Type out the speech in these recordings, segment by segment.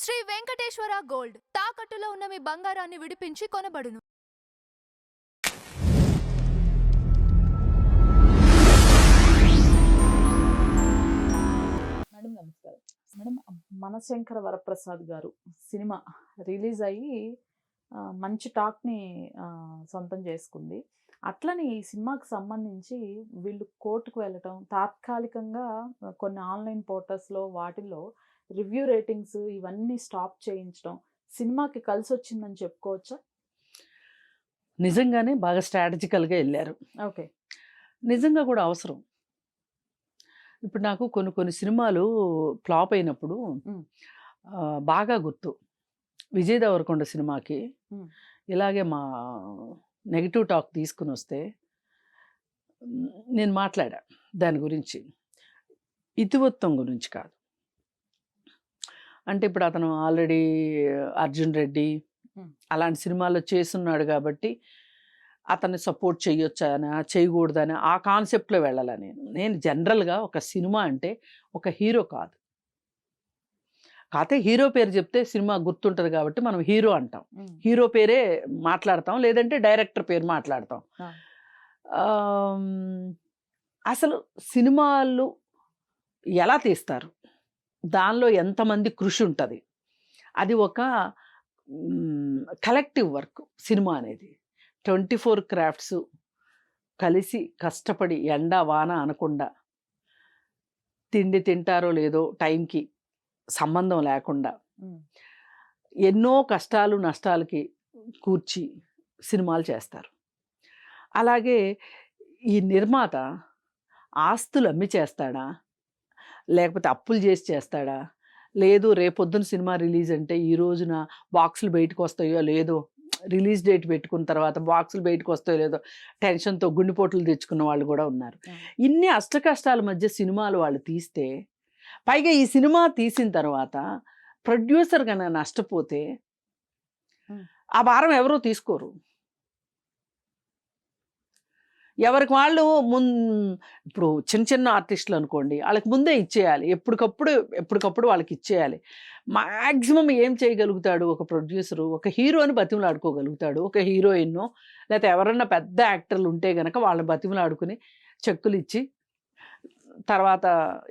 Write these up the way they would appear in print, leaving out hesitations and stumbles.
Shri Venkateswara gold తాకట్టులో ఉన్న మీ బంగారాన్ని విడిపించి కొనబడును. మేడం నమస్కారం. మేడం మనశంకర వరప్రసాద్ గారు సినిమా రిలీజ్ అయ్యి మంచి టాక్ని సొంతం చేసుకుంది. అట్లనే ఈ సినిమాకి సంబంధించి వీళ్ళు కోర్టుకు వెళ్ళటం, తాత్కాలికంగా కొన్ని ఆన్లైన్ పోర్టల్స్లో వాటిల్లో రివ్యూ రేటింగ్స్ ఇవన్నీ స్టాప్ చేయించడం సినిమాకి కలిసి వచ్చిందని చెప్పుకోవచ్చా? నిజంగానే బాగా స్ట్రాటజికల్గా వెళ్ళారు. ఓకే. నిజంగా కూడా అవసరం. ఇప్పుడు నాకు కొన్ని కొన్ని సినిమాలు ఫ్లాప్ అయినప్పుడు బాగా గుర్తు. విజయ్ దేవరకొండ సినిమాకి ఇలాగే మా నెగిటివ్ టాక్ తీసుకుని వస్తే నేను మాట్లాడా దాని గురించి. ఇతివృత్తం గురించి కాదు. అంటే ఇప్పుడు అతను ఆల్రెడీ అర్జున్ రెడ్డి అలాంటి సినిమాల్లో చేస్తున్నాడు కాబట్టి అతన్ని సపోర్ట్ చేయొచ్చా చేయకూడదని ఆ కాన్సెప్ట్లో వెళ్ళాల. నేను జనరల్గా ఒక సినిమా అంటే ఒక హీరో కాదు, కాకపోతే హీరో పేరు చెప్తే సినిమా గుర్తుంటుంది కాబట్టి మనం హీరో అంటాం. హీరో పేరే మాట్లాడతాం, లేదంటే డైరెక్టర్ పేరు మాట్లాడతాం. అసలు సినిమాలు ఎలా తీస్తారు, దానిలో ఎంతమంది కృషి ఉంటుంది, అది ఒక కలెక్టివ్ వర్క్. సినిమా అనేది 24 క్రాఫ్ట్స్ కలిసి కష్టపడి ఎండ వాన అనకుండా, తిండి తింటారో లేదో టైంకి సంబంధం లేకుండా ఎన్నో కష్టాలు నష్టాలకి కూర్చి సినిమాలు చేస్తారు. అలాగే ఈ నిర్మాత ఆస్తులు అమ్మి చేస్తాడా, లేకపోతే అప్పులు చేసి చేస్తాడా, లేదు రేపొద్దున సినిమా రిలీజ్ అంటే ఈ రోజున బాక్సులు బయటకు వస్తాయో లేదో, రిలీజ్ డేట్ పెట్టుకున్న తర్వాత బాక్సులు బయటకు వస్తాయో లేదో టెన్షన్తో గుండెపోట్లు తెచ్చుకున్న వాళ్ళు కూడా ఉన్నారు. ఇన్ని అష్ట కష్టాల మధ్య సినిమాలు వాళ్ళు తీస్తే, పైగా ఈ సినిమా తీసిన తర్వాత ప్రొడ్యూసర్ కన్నా నష్టపోతే ఆ భారం ఎవరో తీసుకోరు. ఎవరికి వాళ్ళు ఇప్పుడు చిన్న చిన్న ఆర్టిస్టులు అనుకోండి, వాళ్ళకి ముందే ఇచ్చేయాలి, ఎప్పటికప్పుడు వాళ్ళకి ఇచ్చేయాలి. మ్యాక్సిమం ఏం చేయగలుగుతాడు ఒక ప్రొడ్యూసరు, ఒక హీరోని బతిమలాడుకోగలుగుతాడు, ఒక హీరోయిన్నో లేకపోతే ఎవరన్నా పెద్ద యాక్టర్లు ఉంటే కనుక వాళ్ళని బతిమలాడుకుని చెక్కులు ఇచ్చి తర్వాత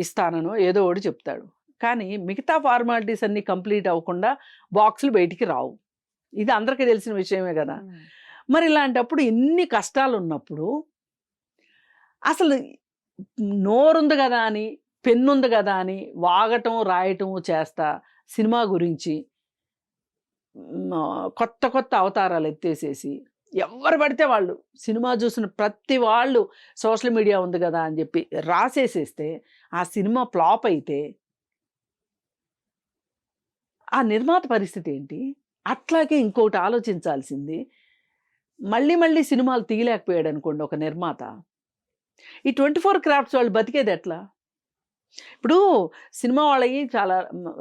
ఇస్తానో ఏదో ఒకటి చెప్తాడు. కానీ మిగతా ఫార్మాలిటీస్ అన్నీ కంప్లీట్ అవ్వకుండా బాక్సులు బయటికి రావు. ఇది అందరికీ తెలిసిన విషయమే కదా. మరి ఇలాంటప్పుడు ఎన్ని కష్టాలు ఉన్నప్పుడు అసలు నోరుంది కదా అని, పెన్నుంది కదా అని వాగటం రాయటం చేస్తా సినిమా గురించి కొత్త కొత్త అవతారాలు ఎత్తేసేసి ఎవరు పడితే వాళ్ళు సినిమా చూసిన ప్రతి వాళ్ళు సోషల్ మీడియా ఉంది కదా అని చెప్పి రాసేసేస్తే ఆ సినిమా ఫ్లాప్ అయితే ఆ నిర్మాత పరిస్థితి ఏంటి? అట్లాగే ఇంకొకటి ఆలోచించాల్సింది, మళ్ళీ మళ్ళీ సినిమాలు తీయలేకపోయాడు అనుకోండి ఒక నిర్మాత, ఈ 24 క్రాఫ్ట్స్ వాళ్ళు బతికేది ఎట్లా? ఇప్పుడు సినిమా వాళ్ళకి చాలా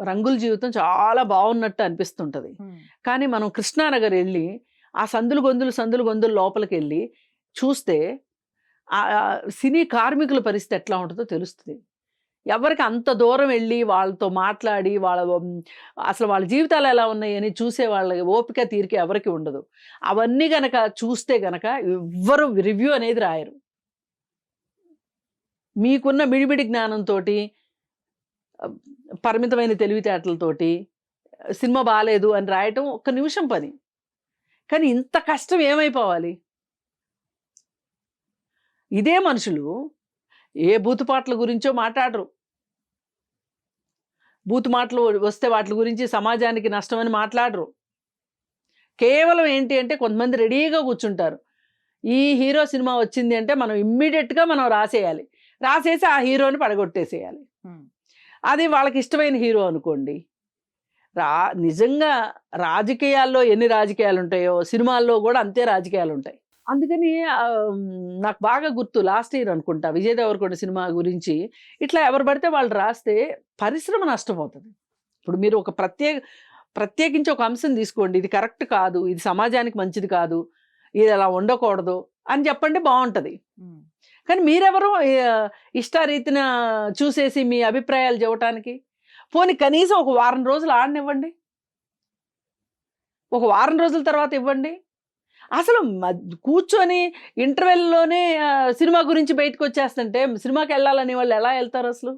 రంగుల జీవితం చాలా బాగున్నట్టు అనిపిస్తుంటుంది. కానీ మనం కృష్ణానగర్ వెళ్ళి ఆ సందులు గొంతులు లోపలికి వెళ్ళి చూస్తే సినీ కార్మికుల పరిస్థితి ఎట్లా ఉంటుందో తెలుస్తుంది. ఎవరికి అంత దూరం వెళ్ళి వాళ్ళతో మాట్లాడి అసలు వాళ్ళ జీవితాలు ఎలా ఉన్నాయని చూసే వాళ్ళ ఓపిక తీరిక ఎవరికి ఉండదు. అవన్నీ గనక చూస్తే గనక ఎవ్వరు రివ్యూ అనేది రాయరు. మీకున్న మిడిమిడి జ్ఞానంతో, పరిమితమైన తెలివితేటలతోటి సినిమా బాగాలేదు అని రాయటం ఒక్క నిమిషం పని. కానీ ఇంత కష్టం ఏమైపోవాలి? ఇదే మనుషులు ఏ బూతుపాటల గురించో మాట్లాడరు. బూతు మాటలు వస్తే వాటి గురించి సమాజానికి నష్టమని మాట్లాడరు. కేవలం ఏంటి అంటే కొంతమంది రెడీగా కూర్చుంటారు. ఈ హీరో సినిమా వచ్చింది అంటే మనం ఇమ్మీడియట్గా మనం రాసేసి ఆ హీరోని పడగొట్టేసేయాలి. అది వాళ్ళకి ఇష్టమైన హీరో అనుకోండి. నిజంగా రాజకీయాల్లో ఎన్ని రాజకీయాలు ఉంటాయో సినిమాల్లో కూడా అంతే రాజకీయాలు ఉంటాయి. అందుకని నాకు బాగా గుర్తు, లాస్ట్ ఇయర్ అనుకుంటా విజయ్ దేవరకొండ సినిమా గురించి ఇట్లా ఎవరు పడితే వాళ్ళు రాస్తే పరిశ్రమ నష్టపోతుంది. ఇప్పుడు మీరు ఒక ప్రత్యేకించి ఒక అంశం తీసుకోండి, ఇది కరెక్ట్ కాదు, ఇది సమాజానికి మంచిది కాదు, ఇది అలా ఉండకూడదు అని చెప్పండి, బాగుంటుంది. కానీ మీరెవరు ఇష్టారీతిన చూసేసి మీ అభిప్రాయాలు చెప్పటానికి? పోనీ కనీసం ఒక వారం రోజులు ఆడనివ్వండి, ఒక వారం రోజుల తర్వాత ఇవ్వండి. అసలు కూర్చొని ఇంటర్వెల్లోనే సినిమా గురించి బయటకు వచ్చేస్తుంటే సినిమాకి వెళ్ళాలని వాళ్ళు ఎలా వెళ్తారు అసలు?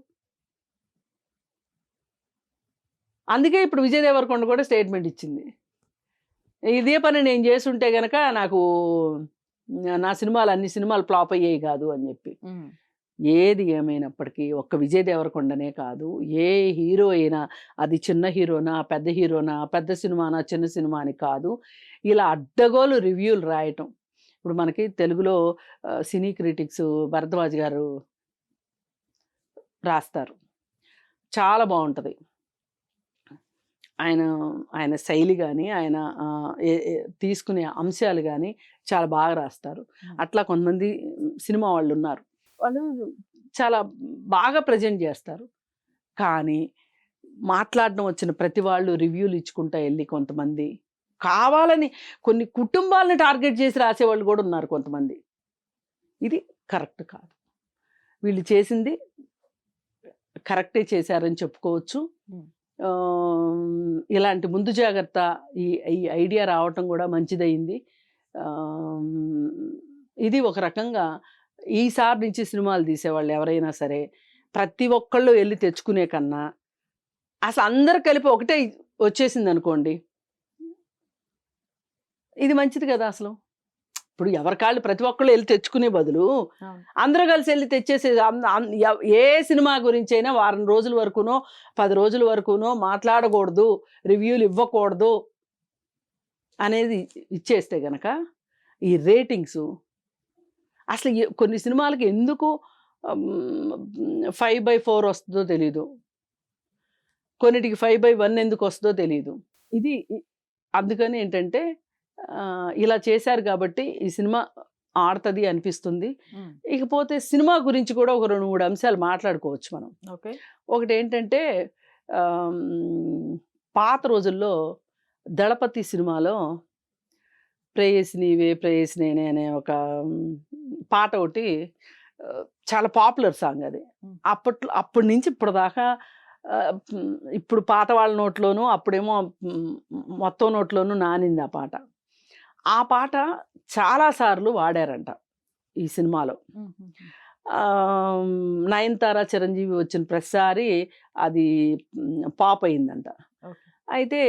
అందుకే ఇప్పుడు విజయ్ దేవరకొండ కూడా స్టేట్మెంట్ ఇచ్చింది, ఇదే పని నేను చేసుంటే గనక నాకు నా సినిమాలు అన్ని సినిమాలు ఫ్లాప్ అయ్యేవి కాదు అని చెప్పి. ఏది ఏమైనప్పటికీ ఒక్క విజయ్ దేవరకొండనే కాదు, ఏ హీరో అయినా, అది చిన్న హీరోనా పెద్ద హీరోనా, పెద్ద సినిమానా చిన్న సినిమా అని కాదు, ఇలా అడ్డగోలు రివ్యూలు రాయటం. ఇప్పుడు మనకి తెలుగులో సినీ క్రిటిక్స్ భరద్వాజ్ గారు రాస్తారు, చాలా బాగుంటుంది ఆయన ఆయన శైలి కానీ ఆయన తీసుకునే అంశాలు కానీ చాలా బాగా రాస్తారు. అట్లా కొంతమంది సినిమా వాళ్ళు ఉన్నారు, వాళ్ళు చాలా బాగా ప్రజెంట్ చేస్తారు. కానీ మాట్లాడడం వచ్చిన ప్రతి వాళ్ళు రివ్యూలు ఇచ్చుకుంటా వెళ్ళి కొంతమంది కావాలని కొన్ని కుటుంబాలను టార్గెట్ చేసి రాసేవాళ్ళు కూడా ఉన్నారు కొంతమంది. ఇది కరెక్ట్ కాదు. వీళ్ళు చేసింది కరెక్టే చేశారని చెప్పుకోవచ్చు. ఇలాంటి ముందు జాగ్రత్త ఈ ఐడియా రావటం కూడా మంచిదయింది. ఇది ఒక రకంగా ఈసారి నుంచి సినిమాలు తీసేవాళ్ళు ఎవరైనా సరే ప్రతి ఒక్కళ్ళు వెళ్ళి తెచ్చుకునే కన్నా అసలు అందరు కలిపి ఒకటే వచ్చేసింది అనుకోండి, ఇది మంచిది కదా. అసలు ఇప్పుడు ఎవరికాళ్ళు ప్రతి ఒక్కళ్ళు వెళ్ళి తెచ్చుకునే బదులు అందరూ కలిసి వెళ్ళి తెచ్చేసే ఏ సినిమా గురించి అయినా వారం రోజుల వరకునో 10 రోజుల వరకునో మాట్లాడకూడదు, రివ్యూలు ఇవ్వకూడదు అనేది ఇచ్చేస్తే గనక ఈ రేటింగ్స్ అసలు కొన్ని సినిమాలకి ఎందుకు 5/4 వస్తుందో తెలీదు, కొన్నిటికి 5/1 ఎందుకు వస్తుందో తెలీదు. ఇది అందుకని ఏంటంటే ఇలా చేశారు కాబట్టి ఈ సినిమా ఆడుతుంది అనిపిస్తుంది. ఇకపోతే సినిమా గురించి కూడా ఒక 2-3 అంశాలు మాట్లాడుకోవచ్చు మనం. ఓకే, ఒకటి ఏంటంటే పాత రోజుల్లో దళపతి సినిమాలో ప్రేయసి నీవే ప్రేయసి నేనే అనే ఒక పాట ఒకటి చాలా పాపులర్ సాంగ్. అది అప్పటి నుంచి ఇప్పుడు దాకా ఇప్పుడు పాత వాళ్ళ నోట్లోనూ అప్పుడేమో మొత్తం నోట్లోనూ నానింది ఆ పాట. ఆ పాట చాలాసార్లు వాడారంట ఈ సినిమాలో. నయనతార చిరంజీవి వచ్చిన ప్రతిసారి అది పాప్ అయిందంట. అయితే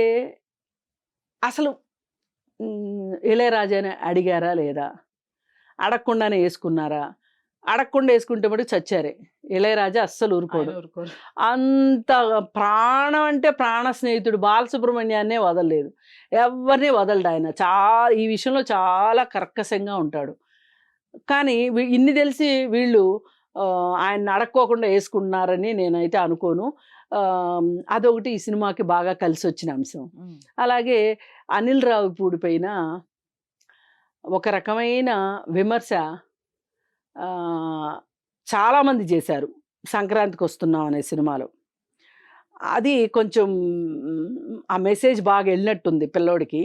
అసలు ఇళయరాజాని అడిగారా లేదా, అడగకుండానే వేసుకున్నారా? అడగకుండా వేసుకుంటే మటు చచ్చారే. ఇళయరాజా అస్సలు ఊరుకోడు. అంత ప్రాణం అంటే ప్రాణ స్నేహితుడు బాలసుబ్రహ్మణ్యాన్నే వదలలేదు, ఎవరిని వదలడు ఆయన. ఈ విషయంలో చాలా కర్కశంగా ఉంటాడు. కానీ ఇన్ని తెలిసి వీళ్ళు ఆయన అడక్కోకుండా వేసుకుంటున్నారని నేనైతే అనుకోను. అదొకటి ఈ సినిమాకి బాగా కలిసి వచ్చిన అంశం. అలాగే అనిల్ రావిపూడి పైన ఒక రకమైన విమర్శ చాలామంది చేశారు సంక్రాంతికి వస్తున్నాం అనే సినిమాలో. అది కొంచెం ఆ మెసేజ్ బాగా వెళ్ళినట్టుంది పిల్లోడికి.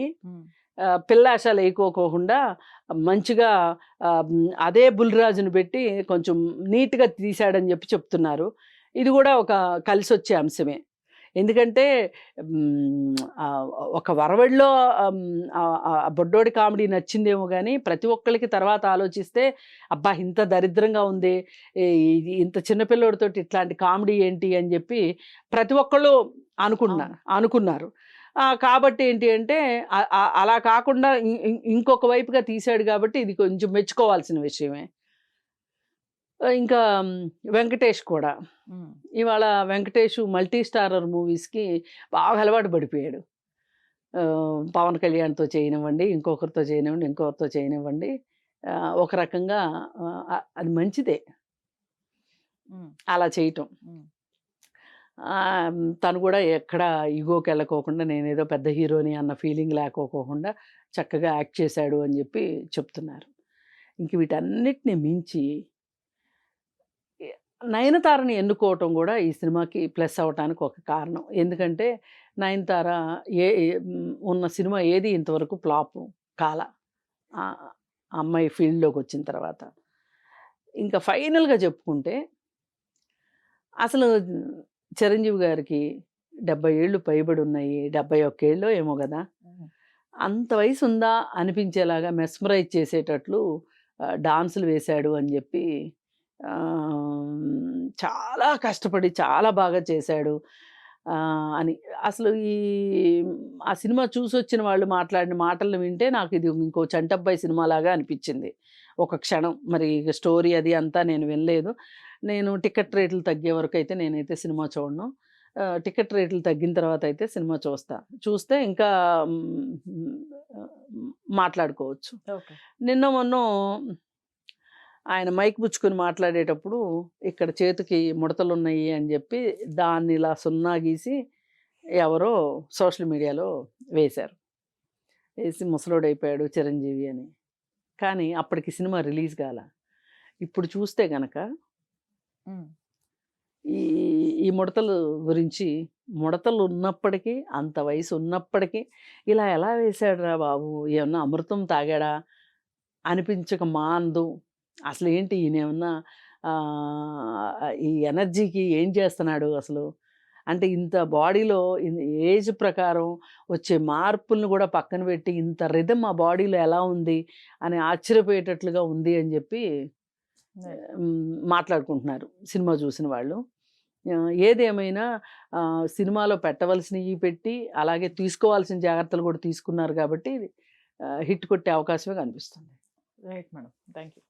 పిల్లాశ లేకోకుండా మంచిగా అదే బుల్రాజును పెట్టి కొంచెం నీట్గా తీశాడని చెప్పి చెప్తున్నారు. ఇది కూడా ఒక కలిసి వచ్చే అంశమే. ఎందుకంటే ఒక వరవడిలో బొడ్డోడి కామెడీ నచ్చిందేమో కానీ ప్రతి ఒక్కరికి తర్వాత ఆలోచిస్తే అబ్బా ఇంత దరిద్రంగా ఉంది, ఇంత చిన్నపిల్లోడితో ఇట్లాంటి కామెడీ ఏంటి అని చెప్పి ప్రతి ఒక్కళ్ళు అనుకున్నారు. కాబట్టి ఏంటి అంటే అలా కాకుండా ఇంకొక వైపుగా తీశాడు కాబట్టి ఇది కొంచెం మెచ్చుకోవాల్సిన విషయమే. ఇంకా వెంకటేష్ కూడా ఇవాళ వెంకటేష్ మల్టీ స్టారర్ మూవీస్కి బాగా అలవాటు పడిపోయాడు. పవన్ కళ్యాణ్తో చేయనివ్వండి, ఇంకొకరితో చేయనివ్వండి, ఒక రకంగా అది మంచిదే అలా చేయటం. తను కూడా ఎక్కడ ఈగోకి వెళ్ళకోకుండా నేనేదో పెద్ద హీరోని అన్న ఫీలింగ్ లేకోకుండా చక్కగా యాక్ట్ చేశాడు అని చెప్పి చెప్తున్నారు. ఇంక వీటన్నిటిని మించి నయనతారని ఎన్నుకోవటం కూడా ఈ సినిమాకి ప్లస్ అవటానికి ఒక కారణం. ఎందుకంటే నయనతార ఉన్న సినిమా ఏది ఇంతవరకు ఫ్లాప్ కాల అమ్మాయి ఫీల్డ్లోకి వచ్చిన తర్వాత. ఇంకా ఫైనల్గా చెప్పుకుంటే అసలు చిరంజీవి గారికి 70 ఏళ్ళు పైబడి ఉన్నాయి. 71 ఏళ్ళో ఏమో కదా! అంత వయసు ఉందా అనిపించేలాగా మెస్మరైజ్ చేసేటట్లు డాన్సులు వేశాడు అని చెప్పి చాలా కష్టపడి చాలా బాగా చేశాడు అని. అసలు ఆ సినిమా చూసొచ్చిన వాళ్ళు మాట్లాడిన మాటలు వింటే నాకు ఇది ఇంకో చంటబ్బాయి సినిమాలాగా అనిపించింది ఒక క్షణం. మరి స్టోరీ అది అంతా నేను వినలేదు. నేను టికెట్ రేట్లు తగ్గే వరకు అయితే నేనైతే సినిమా చూడను. టికెట్ రేట్లు తగ్గిన తర్వాత అయితే సినిమా చూస్తా. చూస్తే ఇంకా మాట్లాడుకోవచ్చు. ఓకే. నిన్న మొన్నో ఆయన మైక్ పుచ్చుకొని మాట్లాడేటప్పుడు ఇక్కడ చేతికి ముడతలున్నాయి అని చెప్పి దాన్ని ఇలా సున్నా గీసి ఎవరో సోషల్ మీడియాలో వేశారు. వేసి ముసలోడైపోయాడు చిరంజీవి అని. కానీ అప్పటికి సినిమా రిలీజ్ కాల. ఇప్పుడు చూస్తే గనక ఈ ఈ ముడతలు గురించి, ముడతలు ఉన్నప్పటికీ అంత వయసు ఉన్నప్పటికీ ఇలా ఎలా వేశాడురా బాబు, ఏమన్నా అమృతం తాగాడా అనిపించక మాందు. అసలు ఏంటి ఈయన ఏమన్నా ఈ ఎనర్జీకి ఏం చేస్తున్నాడు అసలు, అంటే ఇంత బాడీలో ఏజ్ ప్రకారం వచ్చే మార్పులను కూడా పక్కన పెట్టి ఇంత రిథమ్ ఆ బాడీలో ఎలా ఉంది అని ఆశ్చర్యపోయేటట్లుగా ఉంది అని చెప్పి మాట్లాడుకుంటున్నారు సినిమా చూసిన వాళ్ళు. ఏదేమైనా సినిమాలో పెట్టవలసినవి పెట్టి అలాగే తీసుకోవాల్సిన జాగ్రత్తలు కూడా తీసుకున్నారు కాబట్టి హిట్ కొట్టే అవకాశమే కనిపిస్తుంది. Right madam, thank you.